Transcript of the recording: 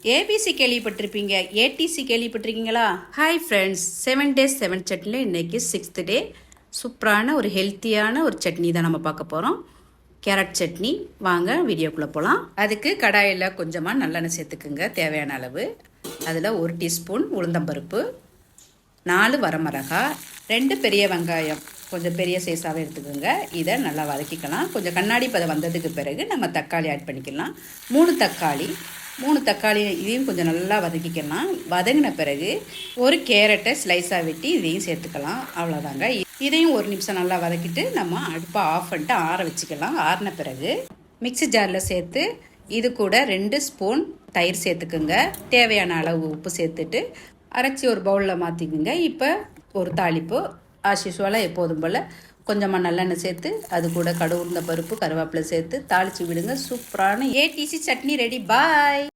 ABC கேள்விப்பட்டிருப்பீங்க, ADC கேள்விப்பட்டிருக்கீங்களா? Hi friends, 7 days 7 சட்னியில் இன்றைக்கி 6th டே சூப்பரான ஒரு ஹெல்த்தியான ஒரு சட்னி தான் நம்ம பார்க்க போகிறோம். கேரட் சட்னி. வாங்க வீடியோக்குள்ளே போகலாம். அதுக்கு கடாயில் கொஞ்சமாக நல்லெண்ணெய் சேர்த்துக்குங்க தேவையான அளவு. அதில் 1 டீஸ்பூன் உளுந்தம்பருப்பு, 4 வரமிளகாய், 2 பெரிய வெங்காயம் கொஞ்சம் பெரிய சைஸாகவே எடுத்துக்கோங்க. இதை நல்லா வதக்கிக்கலாம். கொஞ்சம் கண்ணாடி பதம் வந்ததுக்கு பிறகு நம்ம தக்காளி ஆட் பண்ணிக்கலாம். 3 தக்காளி இதையும் கொஞ்சம் நல்லா வதக்கிக்கலாம். வதங்கின பிறகு ஒரு கேரட்டை ஸ்லைஸாக வெட்டி இதையும் சேர்த்துக்கலாம். அவ்வளோதாங்க. இதையும் 1 நிமிஷம் நல்லா வதக்கிட்டு நம்ம அடுப்பை ஆஃப் பண்ணிட்டு ஆற வச்சுக்கலாம். ஆறின பிறகு மிக்ஸி ஜாரில் சேர்த்து இது கூட 2 ஸ்பூன் தயிர் சேர்த்துக்குங்க. தேவையான அளவு உப்பு சேர்த்துட்டு அரைச்சி ஒரு பவுலில் மாற்றிக்குங்க. இப்போ ஒரு தாளிப்பு ஆஷிஷுவலாக எப்போதும் போல் கொஞ்சமாக நல்லெண்ணெய் சேர்த்து அது கூட கடுகு உளுந்த பருப்பு கருவேப்பிலை சேர்த்து தாளித்து விடுங்க. சூப்பரான ஏடிசி சட்னி ரெடி. பாய்.